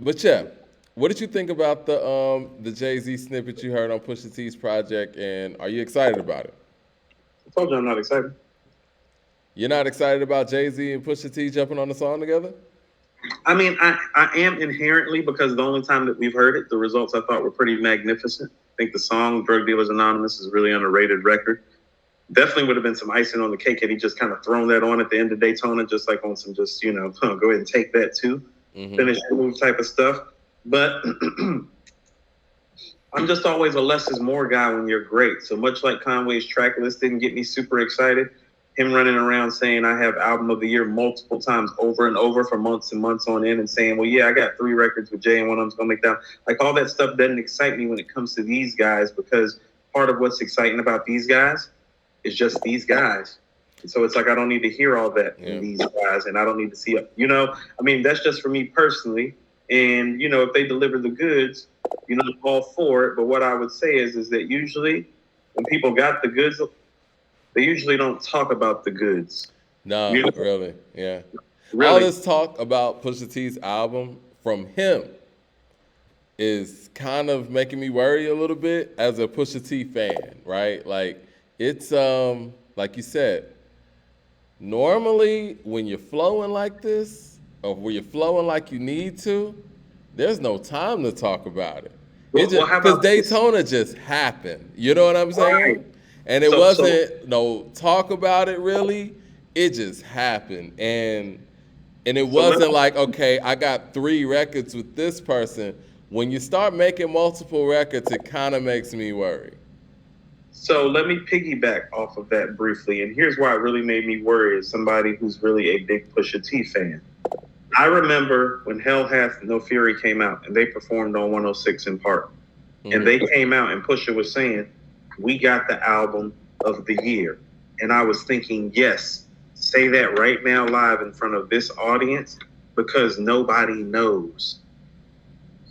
But yeah, what did you think about the Jay-Z snippet you heard on Pusha T's project, and are you excited about it? I told you I'm not excited. You're not excited about Jay-Z and Pusha T jumping on the song together? I mean, I am inherently because the only time that we've heard it, the results I thought were pretty magnificent. I think the song "Drug Dealers Anonymous" is a really underrated record. Definitely would have been some icing on the cake had he just kind of thrown that on at the end of Daytona, just like on some just go ahead and take that too, Mm-hmm. finish the move type of stuff. But I'm just always a less is more guy when you're great. So much like Conway's track list didn't get me super excited. Him running around saying I have album of the year multiple times over and over for months and months on end and saying, well, yeah, I got 3 records with Jay and one of them's gonna make down. Like all that stuff doesn't excite me when it comes to these guys because part of what's exciting about these guys is just these guys. And so it's like I don't need to hear all that from these guys and I don't need to see it. I mean, that's just for me personally. And, if they deliver the goods, I'm all for it. But what I would say is that usually when people got the goods, they usually don't talk about the goods. No, You know? really, yeah. All Really. this talk about Pusha T's album from him is kind of making me worry a little bit as a Pusha T fan, right? Like it's like you said, normally when you're flowing like this or when you're flowing like you need to, there's no time to talk about it. It Well, just how because about this? Daytona just happened. You know what I'm Right. saying? And it So wasn't no talk about it really. It just happened. And it so let wasn't like, okay, I got 3 records with this person. When you start making multiple records, it kind of makes me worry. So let me piggyback off of that briefly. And here's why it really made me worry as somebody who's really a big Pusha T fan. I remember when Hell Hath No Fury came out and they performed on 106 in Park. And they came out and Pusha was saying, we got the album of the year. And I was thinking, yes, say that right now live in front of this audience because nobody knows.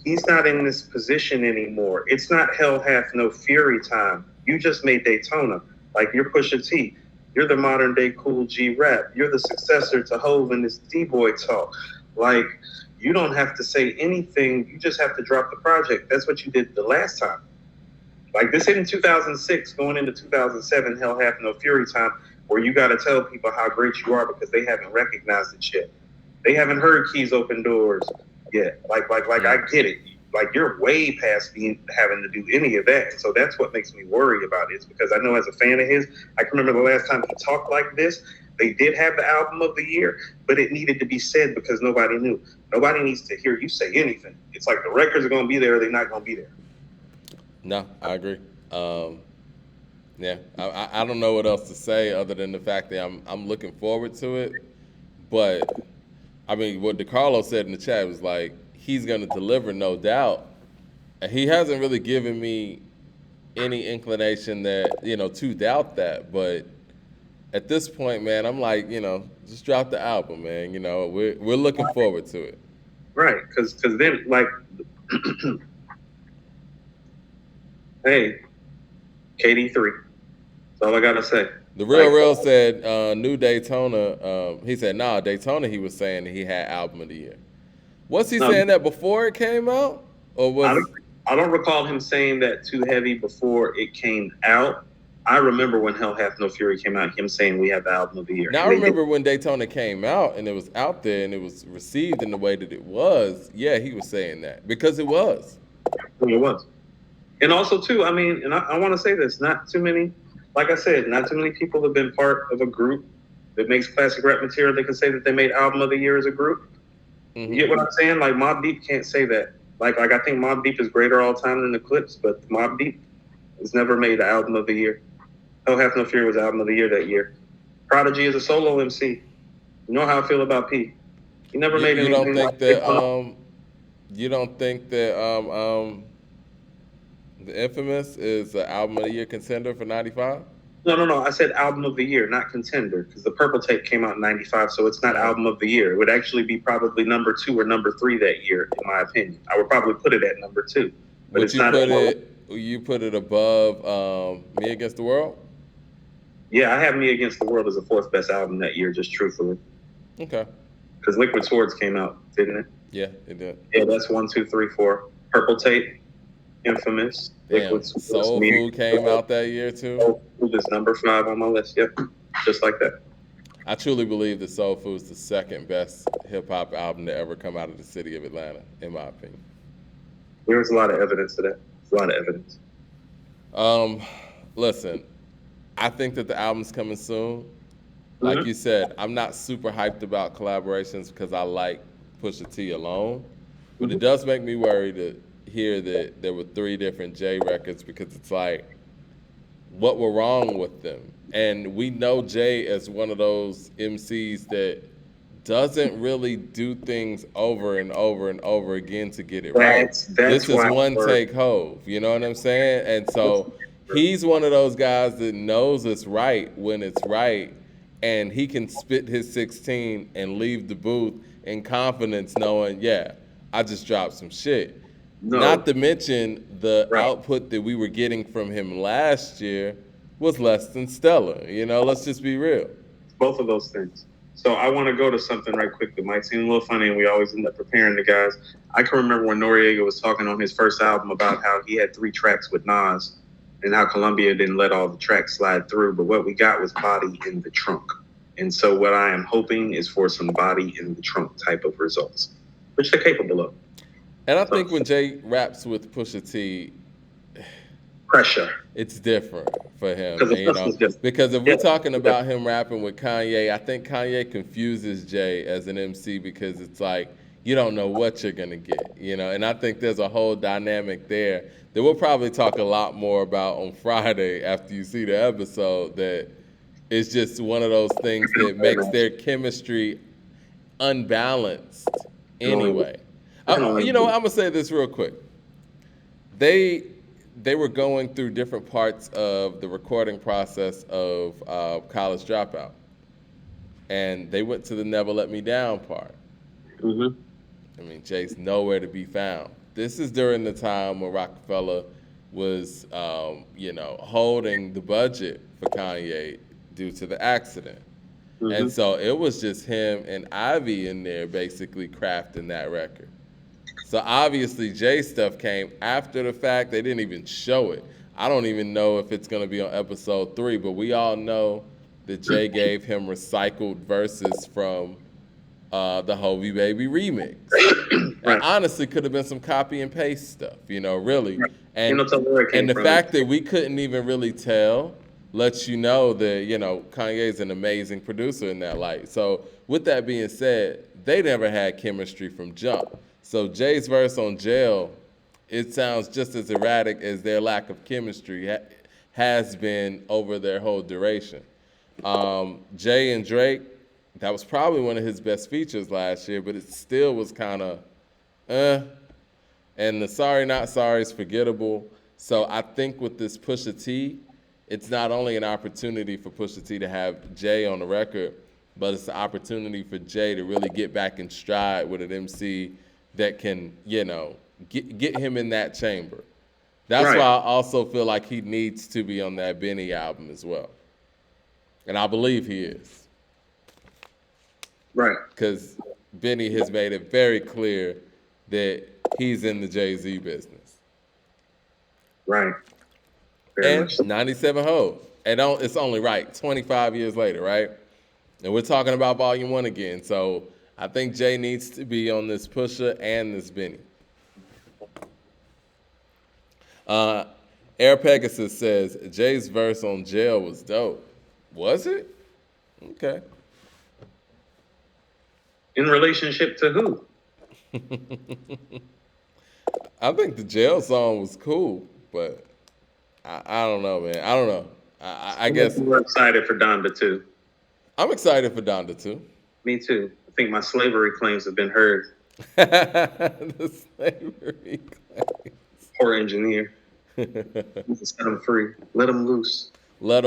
He's not in this position anymore. It's not Hell Hath No Fury time. You just made Daytona. Like you're Pusha T. You're the modern day Cool G rap. You're the successor to Hove in this D-boy talk. Like you don't have to say anything. You just have to drop the project. That's what you did the last time. Like this hit in 2006, going into 2007, Hell Hath No Fury time, where you got to tell people how great you are because they haven't recognized it yet. They haven't heard Keys Open Doors yet. Like I get it. Like you're way past being having to do any of that. And so that's what makes me worry about it. It's because I know as a fan of his, I can remember the last time he talked like this. They did have the album of the year, but it needed to be said because nobody knew. Nobody needs to hear you say anything. It's like the records are going to be there or they're not going to be there. No, I agree. Um, yeah, I don't know what else to say other than the fact that I'm looking forward to it. But I mean, what DeCarlo said in the chat was like he's going to deliver, no doubt. And he hasn't really given me any inclination that to doubt that. But at this point, man, I'm like, just drop the album, man. We're looking forward to it. Right, because then like, hey, KD3. That's all I gotta say. The Like, real said new Daytona. He said nah, Daytona. He was saying he had album of the year. Was he no, saying that before it came out, or I don't, was? I don't recall him saying that too heavy before it came out. I remember when Hell Hath No Fury came out, him saying we have the album of the year, Now I and they did. remember when Daytona came out and it was out there and it was received in the way that it was. Yeah, he was saying that because it was. It was. And also too, I mean, and I want to say this: not too many, like I said, not too many people have been part of a group that makes classic rap material. They can say that they made album of the year as a group. You get what I'm saying? Like Mobb Deep can't say that. Like I think Mobb Deep is greater all time than the Clips, but Mobb Deep has never made the album of the year. Hell Hath No Fear was album of the year that year. Prodigy is a solo MC. You know how I feel about P. He never You, made you don't anything think like that you don't think that the Infamous is an album of the year contender for '95? No. I said album of the year, not contender, because the Purple Tape came out in '95, so it's not Uh, album of the year. It would actually be probably number 2 or number 3 that year, in my opinion. I would probably put it at number 2, but would it's not. you put it above Me Against the World? Yeah, I have Me Against the World as the fourth best album that year, just truthfully, Okay. because Liquid Swords came out, didn't it? Yeah, it did. Yeah, that's 1, 2, 3, 4. Purple Tape, Infamous, Damn, Liquid Swords, Soul Me. Food came out that year too. Soul Food is number 5 on my list. Yep, just like that. I truly believe that Soul Food is the second best hip hop album to ever come out of the city of Atlanta, in my opinion. There's a lot of evidence to that. A lot of evidence. Um, Listen, I think that the album's coming soon. Like Mm-hmm. you said, I'm not super hyped about collaborations because I like Pusha T alone, but it Mm-hmm. does make me worry to hear that there were 3 different J records because it's like, what were wrong with them? And we know Jay as one of those MCs that doesn't really do things over and over and over again to get it right. That's This is why one we're take hove, you know what I'm saying? And so he's one of those guys that knows it's right when it's right, and he can spit his 16 and leave the booth in confidence knowing, yeah, I just dropped some shit. Not no to mention the right. output that we were getting from him last year was less than stellar. You know, let's just be real. Both of those things. So I want to go to something right quick that might seem a little funny, and we always end up preparing the guys. I can remember when Noriega was talking on his first album about how he had 3 tracks with Nas, and how Columbia didn't let all the tracks slide through. But what we got was Body in the Trunk. And so what I am hoping is for some Body in the Trunk type of results, which they're capable of. And I So think when Jay raps with Pusha T, pressure, it's different for him. because And, the you plus know, was just because if yeah, we're talking about him rapping with Kanye, I think Kanye confuses Jay as an MC because it's like you don't know what you're gonna get, you know. And I think there's a whole dynamic there that we'll probably talk a lot more about on Friday after you see the episode. That it's just one of those things that makes their chemistry unbalanced can only anyway. I can only You know, I'm gonna say this real quick. They they were going through different parts of the recording process of College Dropout, and they went to the Never Let Me Down part. mm-hmm. I mean, Jay's nowhere to be found. This is during the time when Rockefeller was, holding the budget for Kanye due to the accident. And Mm-hmm. so it was just him and Ivy in there basically crafting that record. So obviously Jay stuff came after the fact. They didn't even show it. I don't even know if it's going to be on episode 3, but we all know that Jay gave him recycled verses from the Hovey Baby remix. And Right. honestly, could have been some copy and paste stuff, you know, really. Right. You And know, tell where it came the from. fact that we couldn't even really tell lets you know that, you know, Kanye's an amazing producer in that light. So with that being said, they never had chemistry from jump. So Jay's verse on Jail, it sounds just as erratic as their lack of chemistry has been over their whole duration. Jay and Drake, that was probably one of his best features last year, but it still was kind of, eh. And the Sorry Not Sorry is forgettable. So I think with this Pusha T, it's not only an opportunity for Pusha T to have Jay on the record, but it's an opportunity for Jay to really get back in stride with an MC that can, you know, get him in that chamber. That's Right. why I also feel like he needs to be on that Benny album as well. And I believe he is. Right. Because Benny has made it very clear that he's in the Jay-Z business. Right. Very And much so. 97 Hov. And it's only right, 25 years later, right? And we're talking about Volume 1 again. So I think Jay needs to be on this Pusha and this Benny. Air Pegasus says, Jay's verse on Jail was dope. Was it? Okay. In relationship to who? I think the Jail song was cool, but I don't know, man. I don't know. I guess We're excited for Donda too. I'm excited for Donda too. Me too. I think my slavery claims have been heard. The slavery claims. Poor engineer. Set him free. Let him loose. Let